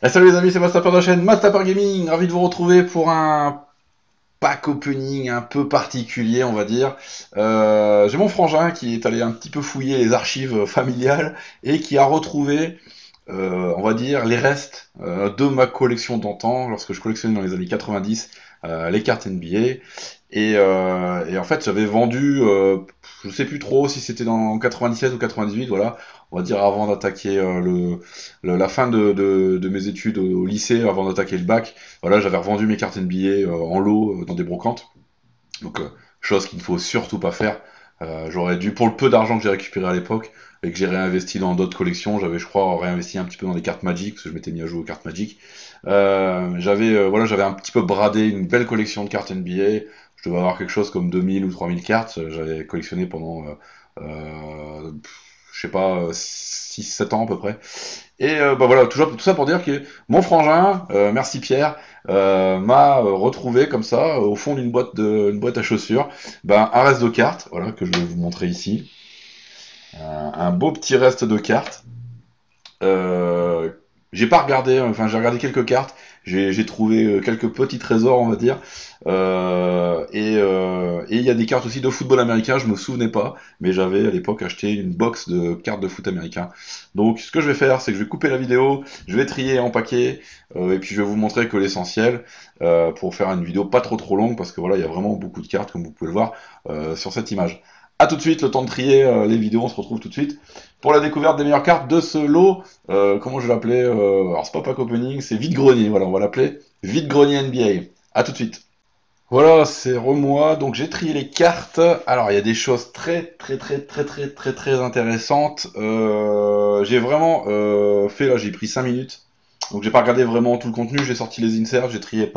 Et salut les amis, c'est Mastapper de la chaîne Mastapper Gaming, ravi de vous retrouver pour un pack opening un peu particulier, on va dire. J'ai mon frangin qui est allé un petit peu fouiller les archives familiales et qui a retrouvé, on va dire, les restes de ma collection d'antan, lorsque je collectionnais dans les années 90 les cartes NBA. Et en fait, j'avais vendu, je sais plus trop si c'était dans 97 ou 98, voilà, on va dire avant d'attaquer la fin de mes études au lycée, avant d'attaquer le bac. Voilà, j'avais revendu mes cartes NBA en lot dans des brocantes. Donc, chose qu'il ne faut surtout pas faire. J'aurais dû, pour le peu d'argent que j'ai récupéré à l'époque et que j'ai réinvesti dans d'autres collections, j'avais, je crois, réinvesti un petit peu dans des cartes Magic, parce que je m'étais mis à jouer aux cartes Magic. Voilà, j'avais un petit peu bradé une belle collection de cartes NBA. Je devais avoir quelque chose comme 2000 ou 3000 cartes. J'avais collectionné pendant, je sais pas, 6-7 ans à peu près. Et bah voilà, tout ça pour dire que mon frangin, merci Pierre, m'a retrouvé comme ça au fond une boîte à chaussures, ben, un reste de cartes, voilà que je vais vous montrer ici, un beau petit reste de cartes. Euh, j'ai pas regardé, enfin j'ai regardé quelques cartes, j'ai trouvé quelques petits trésors on va dire, et il y a des cartes aussi de football américain, je me souvenais pas, mais j'avais à l'époque acheté une box de cartes de foot américain. Donc ce que je vais faire, c'est que je vais couper la vidéo, je vais trier en paquet, et puis je vais vous montrer que l'essentiel, pour faire une vidéo pas trop longue, parce que voilà, il y a vraiment beaucoup de cartes comme vous pouvez le voir sur cette image. A tout de suite, le temps de trier les vidéos, on se retrouve tout de suite pour la découverte des meilleures cartes de ce lot. Comment je vais l'appeler alors c'est pas pack opening, c'est vide-grenier, voilà, on va l'appeler vide-grenier NBA. A tout de suite. Voilà, c'est remoi, donc j'ai trié les cartes. Alors il y a des choses très intéressantes. J'ai vraiment fait là, j'ai pris 5 minutes. Donc j'ai pas regardé vraiment tout le contenu, j'ai sorti les inserts, j'ai trié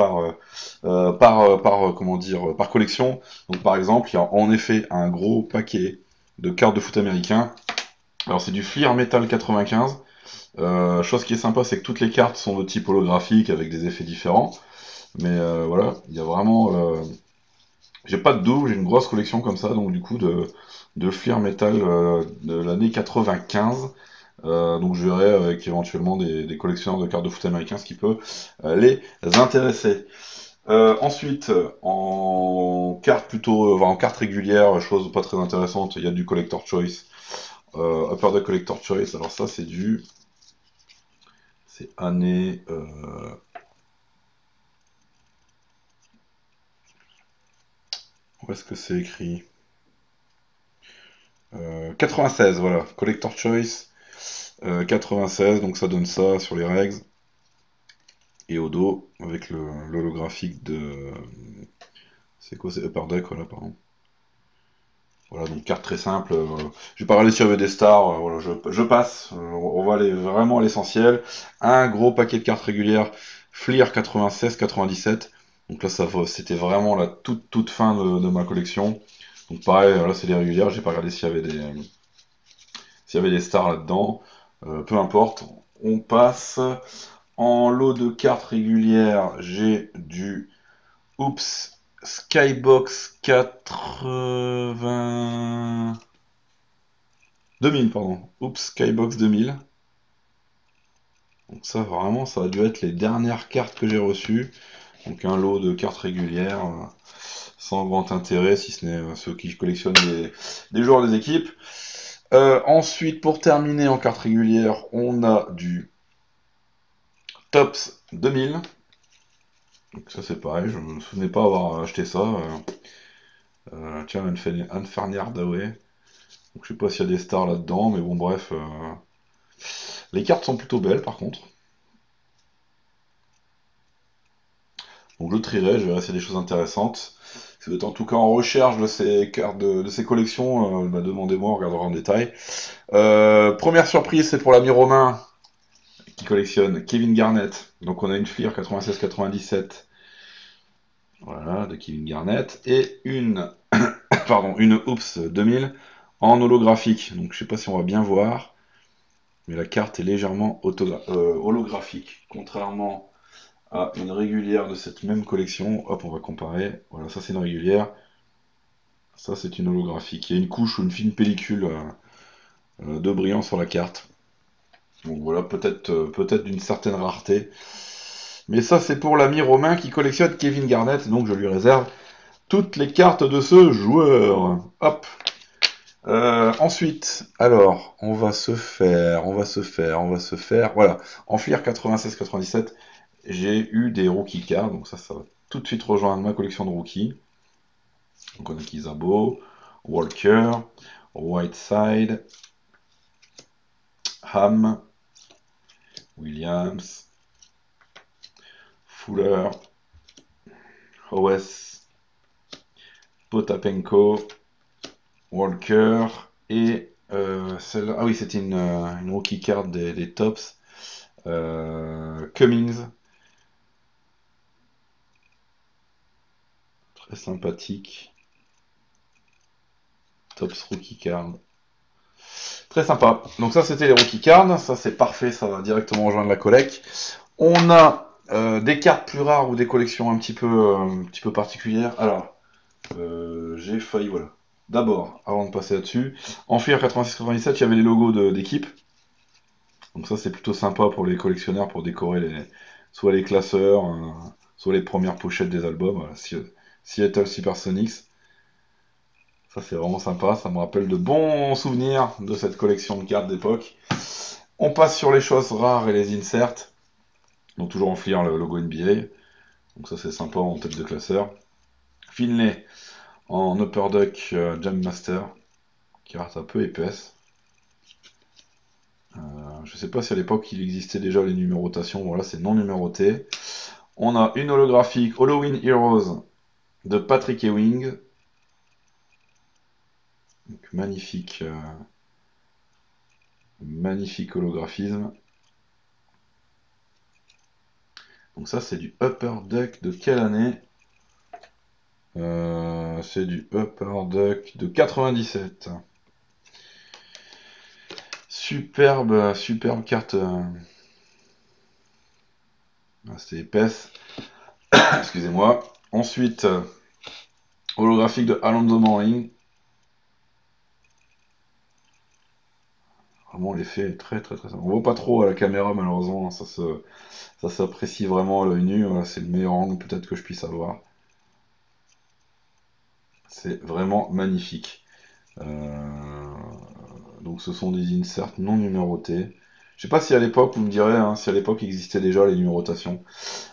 comment dire, par collection. Donc par exemple, il y a en effet un gros paquet de cartes de foot américain. Alors c'est du Fleer Metal 95. Chose qui est sympa, c'est que toutes les cartes sont de type holographique avec des effets différents. Mais voilà, il y a vraiment. J'ai pas de double, j'ai une grosse collection comme ça, donc du coup de Fleer Metal de l'année 95. Donc je verrai avec éventuellement des collectionneurs de cartes de foot américains ce qui peut les intéresser. Ensuite, en carte plutôt, en carte régulière, chose pas très intéressante, il y a du Collector Choice. Upper Deck Collector Choice, alors ça c'est année. Où est-ce que c'est écrit 96, voilà. Collector Choice 96, donc ça donne ça sur les regs. Et au dos, avec l'holographique de. C'est quoi, c'est Upper Deck, voilà, pardon. Voilà, donc carte très simple. Je vais pas regarder s'il y avait des stars, voilà, je passe. On va aller vraiment à l'essentiel. Un gros paquet de cartes régulières, Fleer 96-97. Donc là, c'était vraiment la toute fin de ma collection. Donc pareil, là c'est les régulières, j'ai pas regardé s'il y avait des stars là-dedans. Peu importe. On passe en lot de cartes régulières. J'ai du Oops Skybox 80 2000, pardon. Oops Skybox 2000. Donc ça vraiment, ça a dû être les dernières cartes que j'ai reçues. Donc un lot de cartes régulières, sans grand intérêt, si ce n'est ceux qui collectionnent des joueurs des équipes. Ensuite, pour terminer en cartes régulières, on a du Tops 2000. Donc ça c'est pareil, je me souvenais pas avoir acheté ça. Tiens, Unfernier Daway. Donc je sais pas s'il y a des stars là-dedans, mais bon bref. Les cartes sont plutôt belles par contre. Donc je trierai, je verrai s'il y a des choses intéressantes. Si vous êtes en tout cas en recherche de ces cartes, de ces collections, bah, demandez-moi, on regardera en détail. Première surprise, c'est pour l'ami Romain qui collectionne Kevin Garnett. Donc on a une Fleer 96-97, voilà, de Kevin Garnett, et une Oops 2000 en holographique. Donc je sais pas si on va bien voir, mais la carte est légèrement holographique, contrairement à une régulière de cette même collection. Hop, on va comparer. Voilà, ça c'est une régulière, ça c'est une holographique. Il y a une couche ou une fine pellicule de brillant sur la carte. Donc voilà, peut-être d'une certaine rareté. Mais ça, c'est pour l'ami Romain qui collectionne Kevin Garnett, donc je lui réserve toutes les cartes de ce joueur. Hop. Ensuite, alors, on va se faire. Voilà, en Fleer 96-97, j'ai eu des rookie cards, donc ça va tout de suite rejoindre ma collection de rookies. Donc on a Kizabo, Walker, Whiteside, Ham, Williams, Fuller, Howes, Potapenko, Walker et celle-là. Ah oui, c'était une rookie card des tops. Cummings, très sympathique. Tops rookie card. Très sympa. Donc ça, c'était les rookie cards. Ça, c'est parfait. Ça va directement rejoindre la collecte. On a des cartes plus rares ou des collections un petit peu particulières. Alors, j'ai failli, voilà. D'abord, avant de passer là-dessus, en FIR 86-97, il y avait les logos d'équipe. Donc ça, c'est plutôt sympa pour les collectionneurs, pour décorer soit les classeurs, soit les premières pochettes des albums. Voilà. Seattle Supersonics. Ça, c'est vraiment sympa. Ça me rappelle de bons souvenirs de cette collection de cartes d'époque. On passe sur les choses rares et les inserts. Donc toujours en FLIR le logo NBA. Donc ça, c'est sympa en tête de classeur. Finlay en Upper Deck Jam Master. Carte un peu épaisse. Je ne sais pas si à l'époque il existait déjà les numérotations. Voilà, c'est non numéroté. On a une holographique Halloween Heroes de Patrick Ewing. Donc, magnifique holographisme. Donc ça, c'est du Upper Deck de quelle année? C'est du Upper Deck de 97. Superbe carte. C'est épaisse. Excusez-moi. Ensuite, holographique de Alonso Mourning. Vraiment, l'effet est très très très. On voit pas trop à la caméra, malheureusement. Ça s'apprécie vraiment à l'œil nu. Voilà, c'est le meilleur angle peut-être que je puisse avoir. C'est vraiment magnifique. Donc ce sont des inserts non numérotés. Je sais pas si à l'époque, vous me direz, hein, si à l'époque existait déjà les numérotations.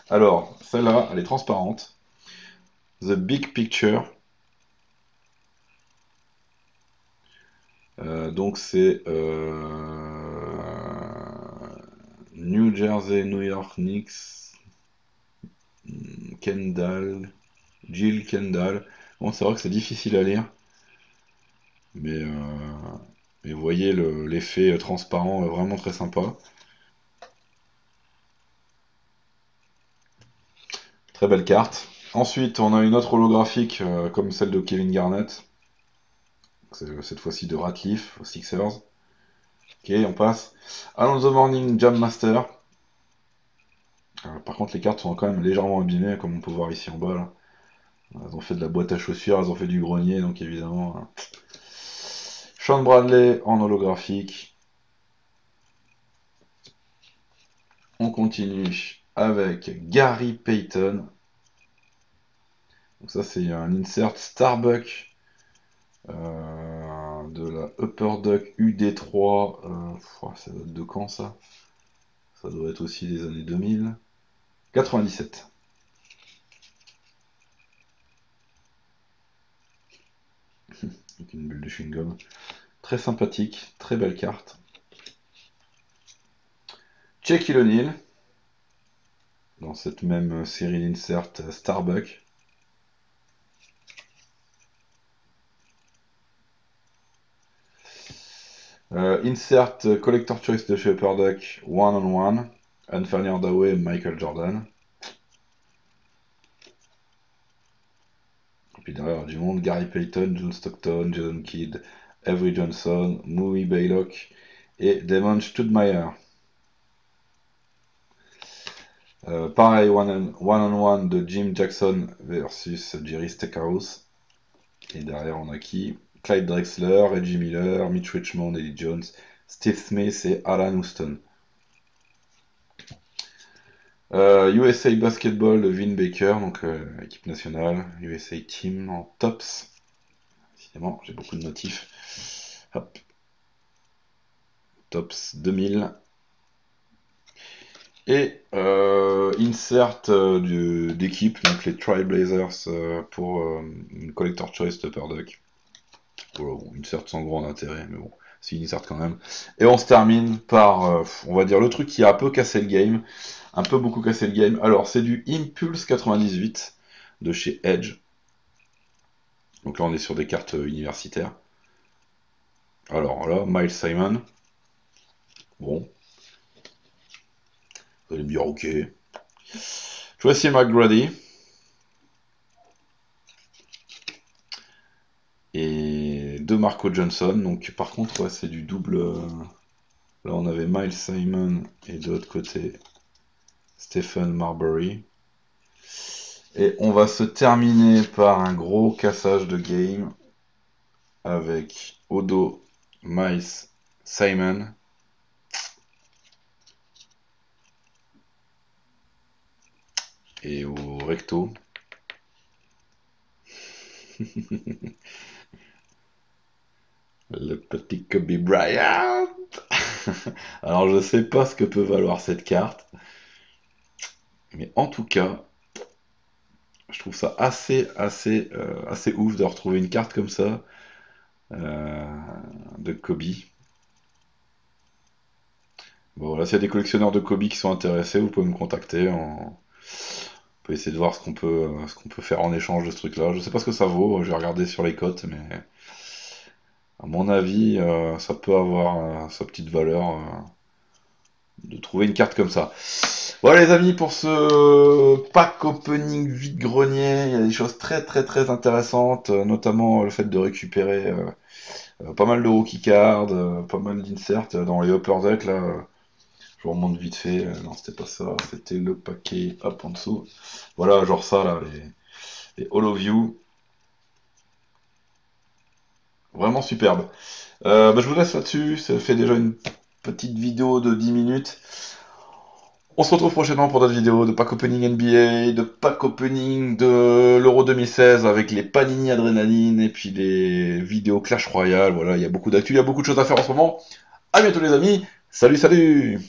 Alors, celle-là, elle est transparente. The Big Picture. Donc c'est New Jersey, New York Knicks, Kendall, Jill Kendall. Bon, c'est vrai que c'est difficile à lire, mais, vous voyez l'effet transparent vraiment très sympa. Très belle carte. Ensuite, on a une autre holographique comme celle de Kevin Garnett. Cette fois-ci de Ratliff, aux Sixers. Ok, on passe. Alonso Morning Jam Master. Par contre, les cartes sont quand même légèrement abîmées, comme on peut voir ici en bas. Là. Elles ont fait de la boîte à chaussures, elles ont fait du grenier, donc évidemment. Hein. Sean Bradley en holographique. On continue avec Gary Payton. Donc ça, c'est un insert Starbuck de la Upper Deck UD3. Ça date de quand ça? Ça doit être aussi des années 2000. 97. Donc une bulle de chewing-gum. Très sympathique, très belle carte. Shaquille O'Neal, dans cette même série d'insert Starbuck. Insert Collector Choice de chez Upper Deck, One on One, Anthony Hardaway, Michael Jordan. Et puis derrière du monde, Gary Payton, John Stockton, Jason Kidd, Avery Johnson, Mouie Baylock et Damon Stoudemire. Pareil, one-on-one de Jim Jackson versus Jerry Stackhouse. Et derrière, on a qui? Clyde Drexler, Reggie Miller, Mitch Richmond, Eddie Jones, Steve Smith et Alan Houston. USA Basketball de Vin Baker, donc équipe nationale, USA Team en tops. Évidemment, j'ai beaucoup de notifs. Hop. Tops 2000. Et insert d'équipe, donc les Trailblazers pour une Collector Choice Upper Deck. Voilà, bon, insert sans grand intérêt, mais bon, c'est une insert quand même. Et on se termine par, on va dire, le truc qui a un peu cassé le game, un peu beaucoup cassé le game. Alors, c'est du Impulse 98 de chez Edge. Donc là, on est sur des cartes universitaires. Alors là, Miles Simon. Bon, vous allez me dire, ok. Tracy McGrady. Et de Marco Johnson. Donc par contre, ouais, c'est du double. Là, on avait Miles Simon et de l'autre côté, Stephen Marbury. Et on va se terminer par un gros cassage de game avec Odo, Miles, Simon. Et au recto. Le petit Kobe Bryant. Alors je sais pas ce que peut valoir cette carte. Mais en tout cas, je trouve ça assez ouf de retrouver une carte comme ça euh, de Kobe. Bon, voilà, s'il y a des collectionneurs de Kobe qui sont intéressés, vous pouvez me contacter. On peut essayer de voir ce qu'on peut faire en échange de ce truc-là. Je sais pas ce que ça vaut, je vais regarder sur les cotes, mais à mon avis, ça peut avoir sa petite valeur de trouver une carte comme ça. Voilà les amis, pour ce pack opening vide-grenier, il y a des choses très intéressantes, notamment le fait de récupérer pas mal de rookie cards, pas mal d'inserts dans les upper decks là. Je vous remonte vite fait. Non, c'était pas ça. C'était le paquet hop en dessous. Voilà, genre ça là, les Hollow View. Vraiment superbe. Bah, je vous laisse là-dessus. Ça fait déjà une petite vidéo de 10 minutes. On se retrouve prochainement pour d'autres vidéos de pack opening NBA, de pack opening de l'Euro 2016 avec les Panini Adrénaline et puis des vidéos Clash Royale. Voilà, il y a beaucoup d'actu, il y a beaucoup de choses à faire en ce moment. À bientôt les amis. Salut, salut!